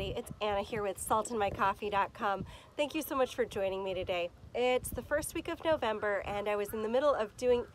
everybody. It's Anna here with saltandmycoffee.com. Thank you so much for joining me today. It's the first week of November and I was in the middle of doing...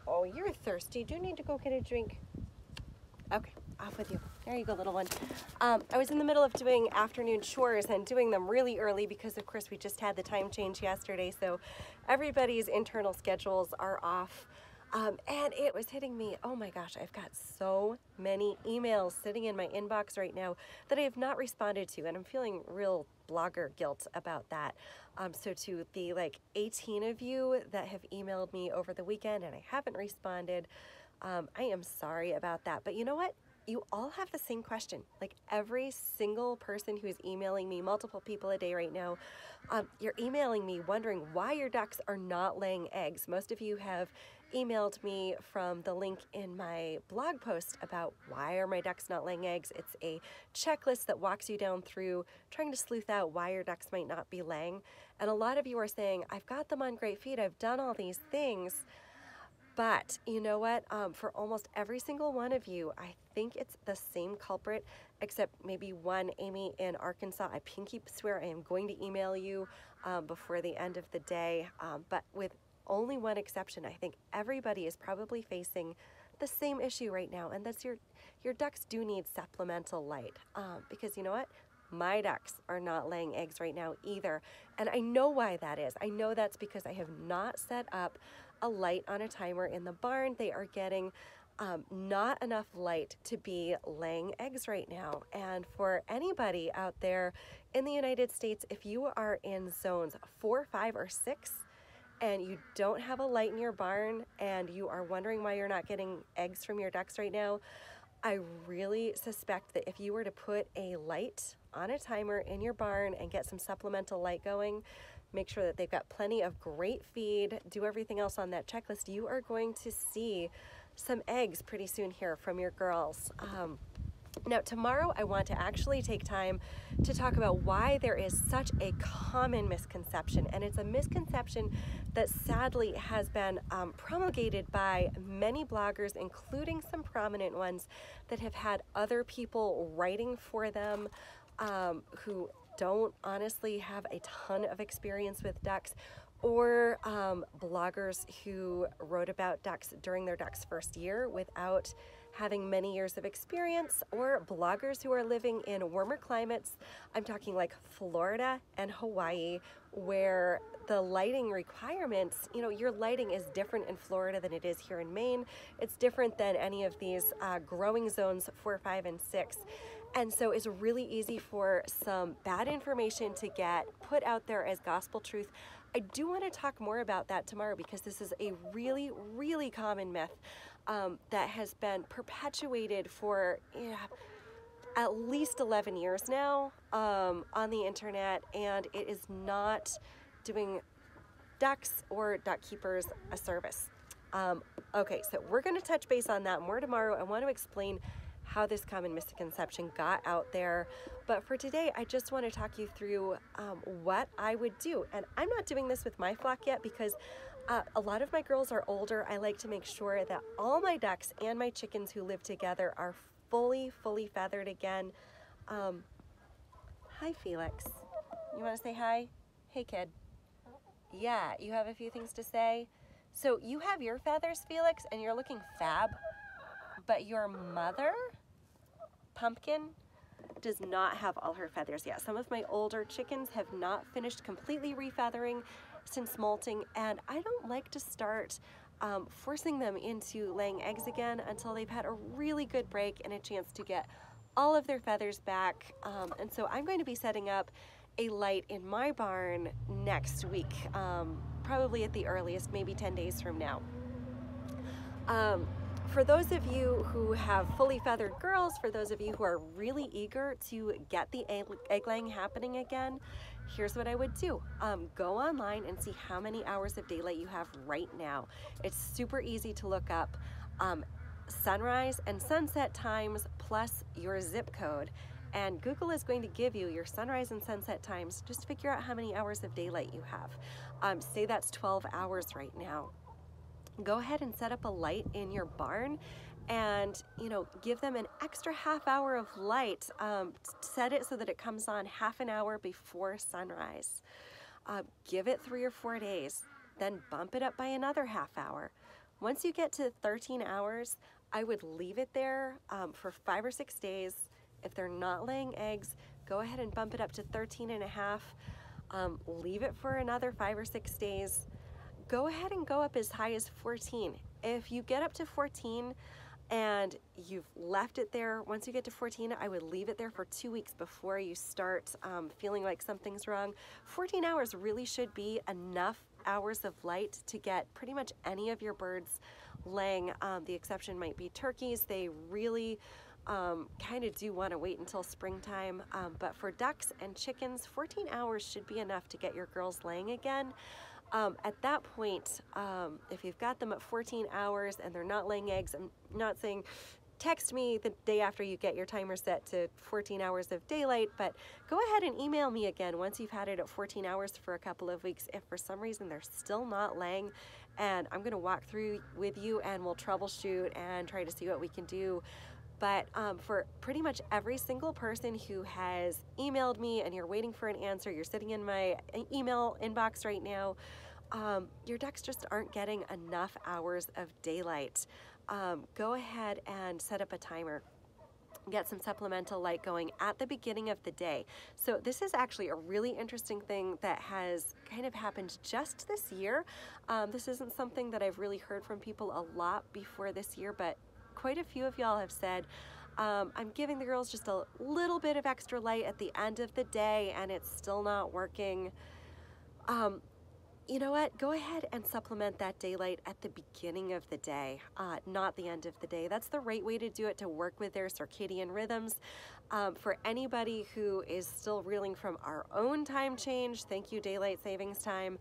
Oh, you're thirsty. Do you need to go get a drink? Okay, off with you. There you go, little one. I was in the middle of doing afternoon chores and doing them really early because, of course, we just had the time change yesterday, so everybody's internal schedules are off. And it was hitting me, oh my gosh, I've got so many emails sitting in my inbox right now that I have not responded to, and I'm feeling real blogger guilt about that. So to the 18 of you that have emailed me over the weekend and I haven't responded, I am sorry about that. But you know what? You all have the same question. Like every single person who's emailing me, multiple people a day right now, you're emailing me wondering why your ducks are not laying eggs. Most of you have emailed me from the link in my blog post about why are my ducks not laying eggs. It's a checklist that walks you down through trying to sleuth out why your ducks might not be laying. And a lot of you are saying, I've got them on great feed, I've done all these things. But you know what? For almost every single one of you, I think it's the same culprit, except maybe one, Amy in Arkansas. I pinky swear I am going to email you before the end of the day. But with only one exception, I think everybody is probably facing the same issue right now, and that's your ducks do need supplemental light. Because you know what? My ducks are not laying eggs right now either. And I know why that is. I know that's because I have not set up a light on a timer in the barn. They are getting not enough light to be laying eggs right now. And for anybody out there in the United States, if you are in zones 4, 5, or 6, and you don't have a light in your barn and you are wondering why you're not getting eggs from your ducks right now, I really suspect that if you were to put a light on a timer in your barn and get some supplemental light going, make sure that they've got plenty of great feed, do everything else on that checklist, you are going to see some eggs pretty soon here from your girls. Now tomorrow I want to actually take time to talk about why there is such a common misconception, and it's a misconception that sadly has been promulgated by many bloggers, including some prominent ones that have had other people writing for them who don't honestly have a ton of experience with ducks, or bloggers who wrote about ducks during their ducks' first year without having many years of experience, or bloggers who are living in warmer climates. I'm talking like Florida and Hawaii, where the lighting requirements, you know, your lighting is different in Florida than it is here in Maine. It's different than any of these growing zones 4, 5, and 6. And so it's really easy for some bad information to get put out there as gospel truth. I do want to talk more about that tomorrow because this is a really, really common myth that has been perpetuated for at least 11 years now on the internet, and it is not doing ducks or duck keepers a service. Okay, so we're going to touch base on that more tomorrow. I want to explain how this common misconception got out there. But for today, I just want to talk you through what I would do. And I'm not doing this with my flock yet because a lot of my girls are older. I like to make sure that all my ducks and my chickens who live together are fully feathered again. Hi, Felix. You want to say hi? Hey, kid. Yeah, you have a few things to say? So you have your feathers, Felix, and you're looking fab, but your mother, Pumpkin, does not have all her feathers yet. Some of my older chickens have not finished completely refeathering since molting, and I don't like to start forcing them into laying eggs again until they've had a really good break and a chance to get all of their feathers back. And so I'm going to be setting up a light in my barn next week, probably at the earliest, maybe 10 days from now. For those of you who have fully feathered girls, for those of you who are really eager to get the egg laying happening again, here's what I would do. Go online and see how many hours of daylight you have right now. It's super easy to look up sunrise and sunset times plus your zip code. And Google is going to give you your sunrise and sunset times. Just figure out how many hours of daylight you have. Say that's 12 hours right now. Go ahead and set up a light in your barn and, you know, give them an extra half hour of light. Set it so that it comes on half an hour before sunrise. Give it 3 or 4 days, then bump it up by another half hour. Once you get to 13 hours, I would leave it there for 5 or 6 days. If they're not laying eggs, go ahead and bump it up to 13 and a half. Leave it for another 5 or 6 days. Go ahead and go up as high as 14. If you get up to 14 and you've left it there, once you get to 14, I would leave it there for 2 weeks before you start feeling like something's wrong. 14 hours really should be enough hours of light to get pretty much any of your birds laying. The exception might be turkeys. They really kind of do want to wait until springtime, but for ducks and chickens, 14 hours should be enough to get your girls laying again. At that point, if you've got them at 14 hours and they're not laying eggs, I'm not saying text me the day after you get your timer set to 14 hours of daylight, but go ahead and email me again once you've had it at 14 hours for a couple of weeks. If for some reason they're still not laying, and I'm going to walk through with you and we'll troubleshoot and try to see what we can do. But for pretty much every single person who has emailed me and you're waiting for an answer, you're sitting in my email inbox right now, your ducks just aren't getting enough hours of daylight. Go ahead and set up a timer. Get some supplemental light going at the beginning of the day. So this is actually a really interesting thing that has kind of happened just this year. This isn't something that I've really heard from people a lot before this year, but quite a few of y'all have said, I'm giving the girls just a little bit of extra light at the end of the day and it's still not working. You know what? Go ahead and supplement that daylight at the beginning of the day, not the end of the day. That's the right way to do it to work with their circadian rhythms. For anybody who is still reeling from our own time change, thank you, daylight savings time.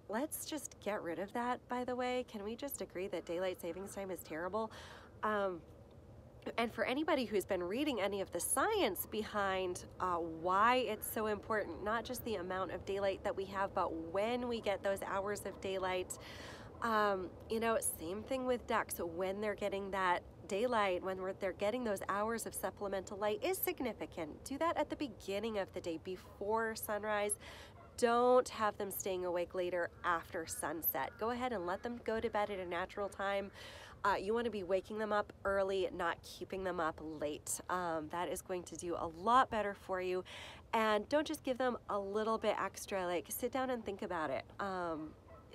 Let's just get rid of that, by the way. Can we just agree that daylight savings time is terrible? And for anybody who's been reading any of the science behind why it's so important, not just the amount of daylight that we have, but when we get those hours of daylight, you know, same thing with ducks. When they're getting that daylight, when they're getting those hours of supplemental light is significant. Do that at the beginning of the day before sunrise. Don't have them staying awake later after sunset. Go ahead and let them go to bed at a natural time. You want to be waking them up early, not keeping them up late. That is going to do a lot better for you. And don't just give them a little bit extra, like sit down and think about it.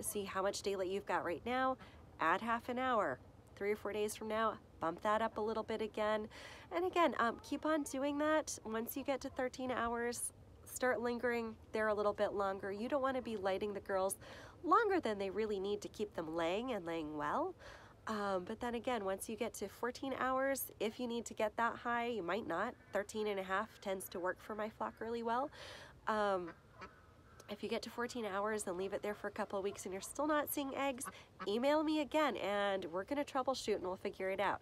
See how much daylight you've got right now, add half an hour. 3 or 4 days from now, bump that up a little bit again. And again, keep on doing that. Once you get to 13 hours, start lingering there a little bit longer. You don't want to be lighting the girls longer than they really need to keep them laying and laying well. But then again, once you get to 14 hours, if you need to get that high, you might not. 13 and a half tends to work for my flock really well. If you get to 14 hours and leave it there for a couple of weeks and you're still not seeing eggs, email me again and we're going to troubleshoot and we'll figure it out.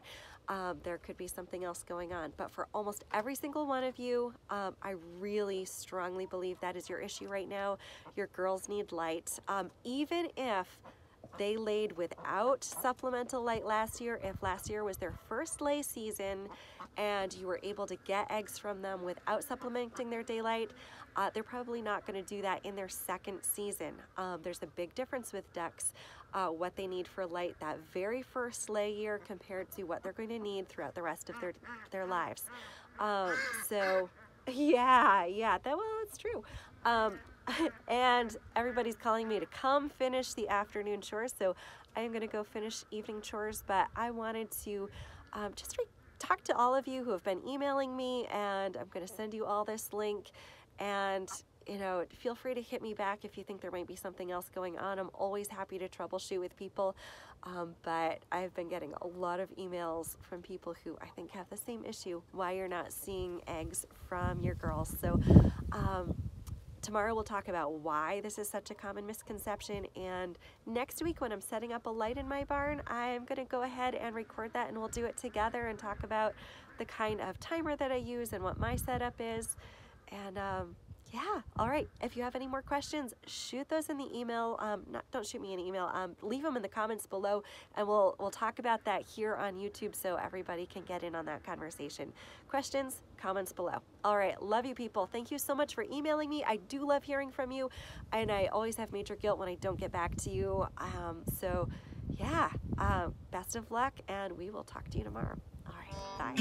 There could be something else going on. But for almost every single one of you, I really strongly believe that is your issue right now. Your girls need light. Even if they laid without supplemental light last year, if last year was their first lay season and you were able to get eggs from them without supplementing their daylight, they're probably not going to do that in their second season. There's a big difference with ducks, what they need for light that very first lay year compared to what they're going to need throughout the rest of their lives. So yeah, that's true. And everybody's calling me to come finish the afternoon chores, so I am going to go finish evening chores, but I wanted to just talk to all of you who have been emailing me, and I'm going to send you all this link, and you know, feel free to hit me back if you think there might be something else going on. I'm always happy to troubleshoot with people, but I've been getting a lot of emails from people who I think have the same issue, why you're not seeing eggs from your girls. So tomorrow we'll talk about why this is such a common misconception, and next week when I'm setting up a light in my barn, I'm going to go ahead and record that and we'll do it together and talk about the kind of timer that I use and what my setup is. And Yeah, all right. If you have any more questions, shoot those in the email. Don't shoot me an email. Leave them in the comments below, and we'll talk about that here on YouTube so everybody can get in on that conversation. Questions, comments below. All right, love you people. Thank you so much for emailing me. I do love hearing from you, and I always have major guilt when I don't get back to you. So yeah, best of luck, and we will talk to you tomorrow. All right, bye.